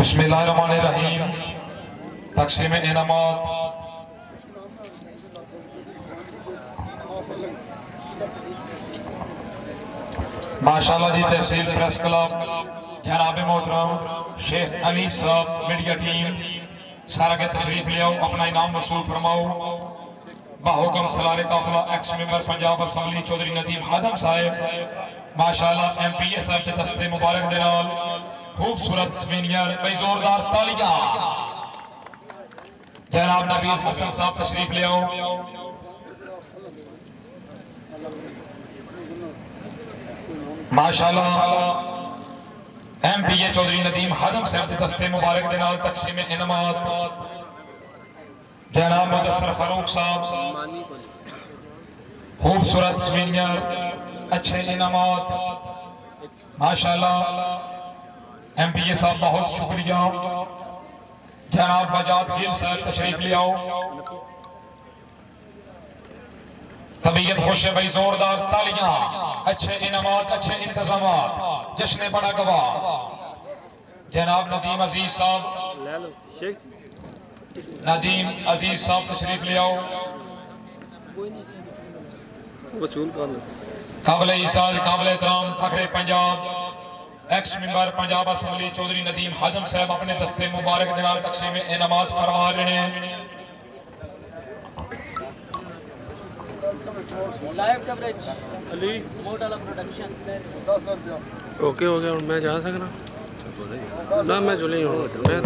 बिस्मिल्लाहिर्रहमानिर्रहीम। तक़सीम इनामात। माशाअल्लाह जी, तहसील press club जनाब मोहतरम शेख अली साहब मीडिया टीम सारा के तशरीफ ले आओ, अपना इनाम वसूल फरमाओ। बाहुकम सलारे काफिला ex member Punjab assembly Chaudhry Nadeem Hadam साहब माशाअल्लाह MPA साहब के दस्ते मुबारक दे नाल खूबसूरत स्वीनियर बई जोरदार तालियां। जनाब नबील हसन साहब तशरीफ ले आओ। माशाअल्लाह MPA चौधरी नदीम हादम साहब के दस्ते मुबारक दे नाल तकसीम इनामात। जनाब मुदस्सर फारूक साहब खूबसूरत स्वीनियर अच्छे इनामात माशाअल्लाह। MPA साहब बहुत शुक्रिया। जनाब बजात गिल साहब तशरीफ ले आओ। तबीयत खुश है भाई, जोरदार तालियां, अच्छे इनामात, अच्छे इंतजामात, जश्न बड़ा गवाह। जनाब नदीम अजीज साहब तशरीफ ले आओ। काबिल इज़्ज़त काबिल एहतराम फखरे Punjab ex member Punjab assembly Chaudhry Nadeem Hadam साहब अपने दस्ते मुबारक दे नाल तकसीम इनामात फरमा रहे हैं। लाइव कवरेज अली स्पोर्ट वाला प्रोडक्शन। ओके हो गया, मैं जा सकना ना, मैं जुले हूं, मैं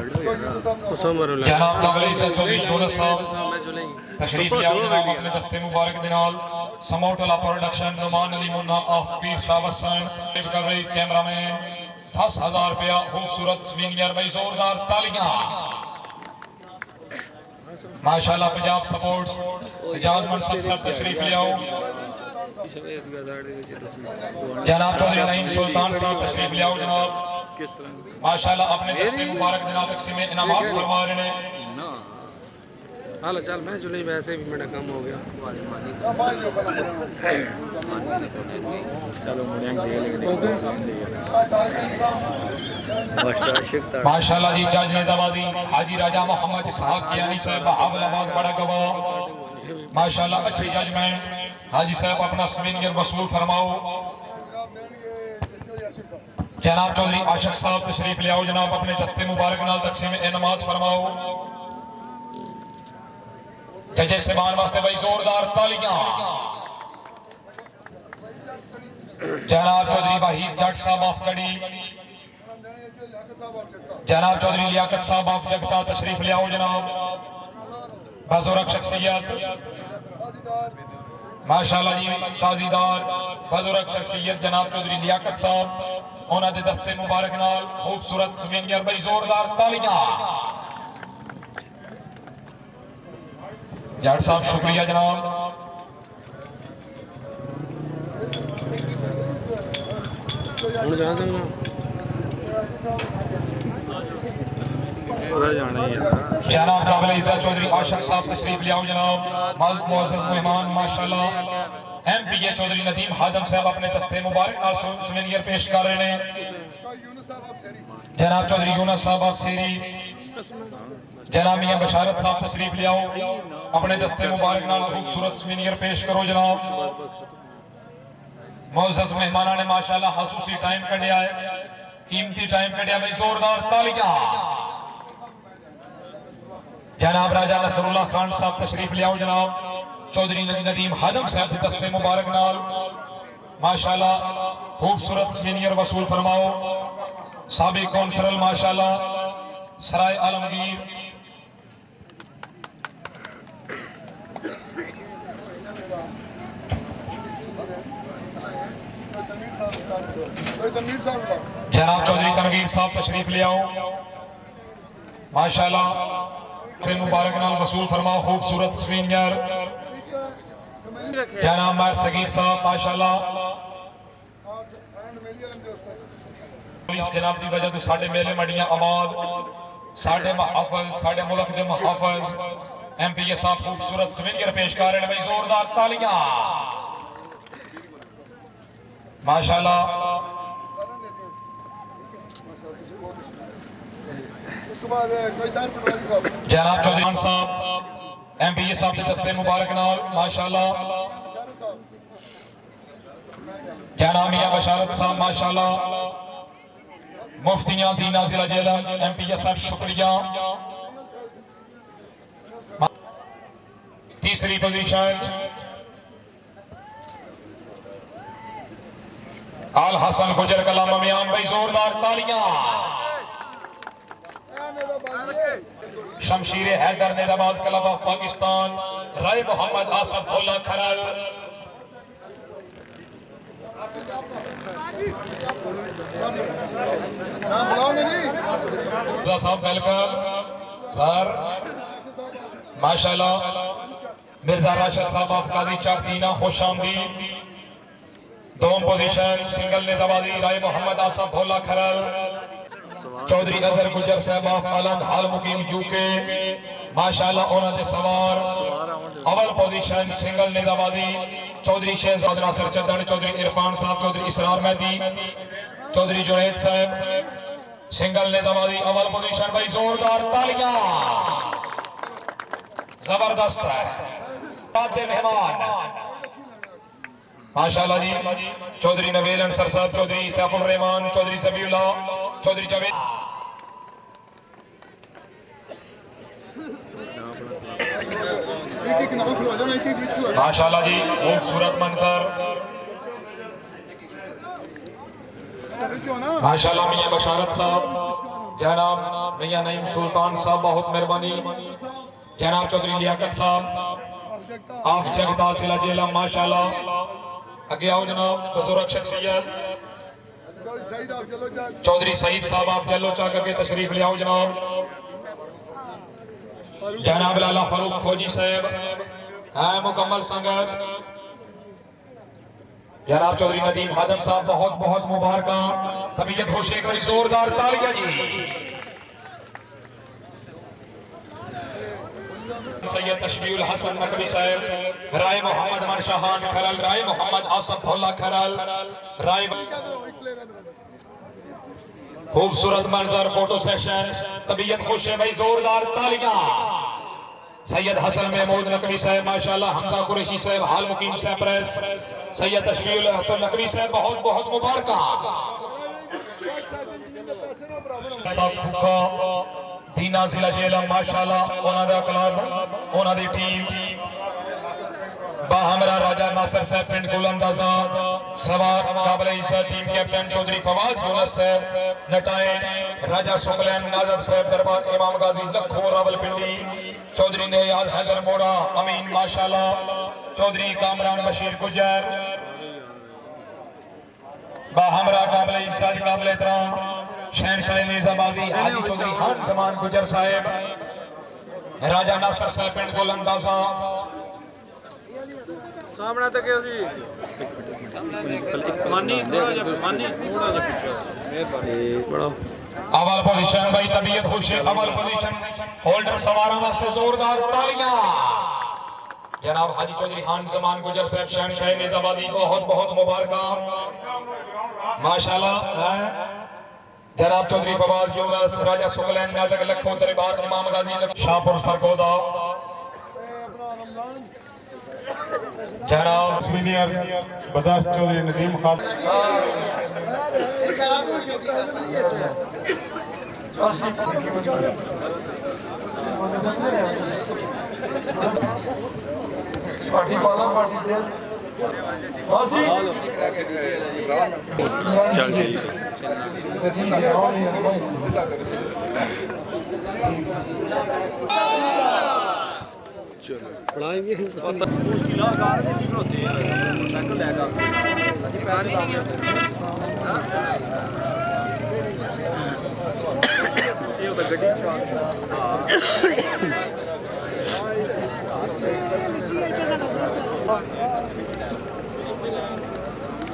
उस्मान जनाब काबिल इज़्ज़त चौधरी यूनुस साहब मैं जुले तशरीफ ले आओ। जनाब अपने दस्ते मुबारक दे नाल समोट वाला प्रोडक्शन नुमान अली मुन्ना ऑफ पीर साहब हसन कवरेज कैमरामैन 10,000 रुपया खूबसूरत स्वीनियर बई जोरदार तालियां माशाअल्लाह। पंजाब सपोर्ट्स एजाज मनसब साहब तशरीफ ले आओ। जनाब चौधरी नईम सुल्तान साहब तशरीफ ले आओ। जनाब माशाअल्लाह अपने दस्ते मुबारक जनाब तकसीम इनामात फरमा रहे हैं। हाल चल मैं जुले, वैसे भी मेरा काम हो गया। माशाअल्लाह जी, जज निजामादी हाजी राजा मोहम्मद इसहाक कियानी साहब बहावलाबाद बड़ा गवाह माशाअल्लाह। अच्छी जजमेंट हाजी साहब अपना स्वीनियर वसूल फरमाओ। जनाब चौधरी आशिक साहब तशरीफ ले आओ। जनाब अपने दस्ते मुबारक नाल तकसीम इनामात फरमाओ। जजे सेबान वास्ते भाई जोरदार तालियां। जनाब चौधरी वाहिद जट साहब ऑफ कड़ी, जनाब चौधरी लियाकत साहब ऑफ जगता तशरीफ ले आओ। जनाब बाजुरक शख्सियत माशाअल्लाह जी, ताजीदार बाजुरक शख्सियत जनाब चौधरी लियाकत साहब उन्होंने दे दस्ते मुबारक नाल खूबसूरत स्वीनियर बई जोरदार तालियां। जट साहब शुक्रिया जनाब। हूँ जा सकना जनाब काबिल इज़्ज़त चौधरी आशिक साहब तशरीफ ले आओ। जनाब मुअज़्ज़ज़ मेहमान माशाअल्लाह MPA चौधरी नदीम हादम साहब अपने दस्ते मुबारक नाल स्वीनियर पेश कर रहे हैं। जनाब चौधरी यूनुस साहब ऑफ सीरी, जनाब मियां बशारत साहब तशरीफ ले आओ। अपने दस्ते मुबारक नाल खूबसूरत स्वीनियर पेश करो। जनाब मुअज़्ज़ज़ मेहमाना ने माशाअल्लाह खसूसी टाइम कढ़िया है, कीमती टाइम कढ़िया भाई, जोरदार तालियां। जनाब राजा नसरुल्लाह खान साहब तशरीफ ले आओ। जनाब चौधरी नदीम हादम साहब के दस्ते मुबारक नाल माशाअल्लाह खूबसूरत स्वीनियर वसूल फरमाओ। साबिक कौंसलर माशाअल्लाह सराय आलमगीर जनाब चौधरी तनवीर साहब तशरीफ ले आओ। माशाअल्लाह मुबारक नाल वसूल फरमाओ खूबसूरत स्वीनियर। जनाब मार सगीर साहब माशाअल्लाह जनाब की वजह तो साडे मेले मडियां आबाद, साडे मुहाफिज, साडे मुल्क के मुहाफिज MPA साहब खूबसूरत स्वीनियर पेश कर रहे हैं भाई, जोरदार तालियां माशाअल्लाह। जनाब चौधरी खान साहब MPA साहब के दस्ते मुबारक नाल माशाल्लाह। जनाब मियां बशारत साहब माशाल्लाह। मुफ्तियां दीना जिला जेलम MPA साहब शुक्रिया। तीसरी पोजीशन आल हसन गुजर कलाम मियां भाई, जोरदार तालियां। शमशीर हैदर नेदाबाद क्लब ऑफ पाकिस्तान राय मोहम्मद आसफ उल्ला खरल। साहब वेलकम सर माशाल्लाह। मिर्जा राशिद साहब ऑफ काजी चक दीना खुश आमदीद। दोम पोजीशन सिंगल नेदाबादी राय मोहम्मद आसफ उल्ला खरल। चौधरी अजहर गुजर साहब ऑफ आलंद हाल मुकीम यूके माशाल्लाह उन्हां दे सवार। अवल पोजीशन सिंगल नेदाबादी चौधरी शहजाद नासिर चंदन, चौधरी इरफान साहब, चौधरी इसरार मेहदी, चौधरी जुनैद साहब। सिंगल नेदाबादी अवल पोजीशन भाई, जोरदार तालियां। जबरदस्त है मेहमान माशाल्लाह जी। चौधरी नवेल अंसर साहब, चौधरी सैफुल रहमान, चौधरी सबीउल्लाह, चौधरी जावेद। माशाल्लाह जी खूबसूरत मंजर माशाल्लाह। मियां बशारत साहब, जनाब मियां नईम सुल्तान साहब बहुत मेहरबानी। जनाब चौधरी लियाकत साहब आप जगता जिला जेलम माशाल्लाह। आगे आओ जनाब बुजुर्ग शख्सियत चौधरी सईद साहब आप जल्लो चाक के तशरीफ ले आओ जनाब। जनाब लाला फारूक फौजी साहब है मुकम्मल संगत। जनाब चौधरी नदीम हादम साहब बहुत बहुत मुबारक। तबीयत खुश एक बारी जोरदार तालियां जी। सैयद तशबीउल हसन नकवी साहब, राय मोहम्मद मनशाहान खरल, राय मोहम्मद आसफ उल्ला खरल, राय। खूबसूरत मंजर फोटो सेशन, तबीयत खुश है भाई, जोरदार तालियां। सैयद हसन महमूद नकवी साहब माशाल्लाह, हमजा कुरैशी साहब हाल मुकीम सैप्रेस, सैयद तशबीउल हसन नकवी साहब बहुत बहुत मुबारक। दीना जिला जेलम माशाल्लाह उन्हां दा क्लब उन्हां दी टीम बाहमरा राजा नासिर साहब पिंड गोलंदाजा सवार काबिल इज्जत टीम कैप्टन चौधरी फवाद यूनुस साहब नटाए, राजा सुकलैन नाजर साहब दरबार इमाम गाजी लखो रावलपिंडी, चौधरी नियाज हैदर मोड़ा अमीन माशाल्लाह, चौधरी कामरान बशीर गुजर बाहमरा काबिल इज्जत काबिल एहतराम शहनशाह निजामाबादी हाजी चौधरी खान जमान गुजर साहब, राजा नासिर साहब पिंड गोलंदाजा सामने तक जी मानी थोड़ा बड़ा अवल पोजीशन भाई, तबीयत खुश है। अवल पोजीशन होल्डर सवारा वास्ते जोरदार तालियां। जनाब हाजी चौधरी खान जमान गुजर साहब शहनशाह निजामाबादी बहुत बहुत मुबारक माशाल्लाह। जनाब चौधरी फवाद यूनुस, राजा सुकलैन नाजक लखों दरबार इमाम गाजी शाहपुर सरगोदा, जनाब सीनियर बदाश चौधरी नदीम खान पार्टी पाला पार्टी से चल ठीक पढ़ाएंगे उसकी लाकार में ठीक होती है साइकिल लेगा असि पैर नहीं लागे ये तो गड्डी हां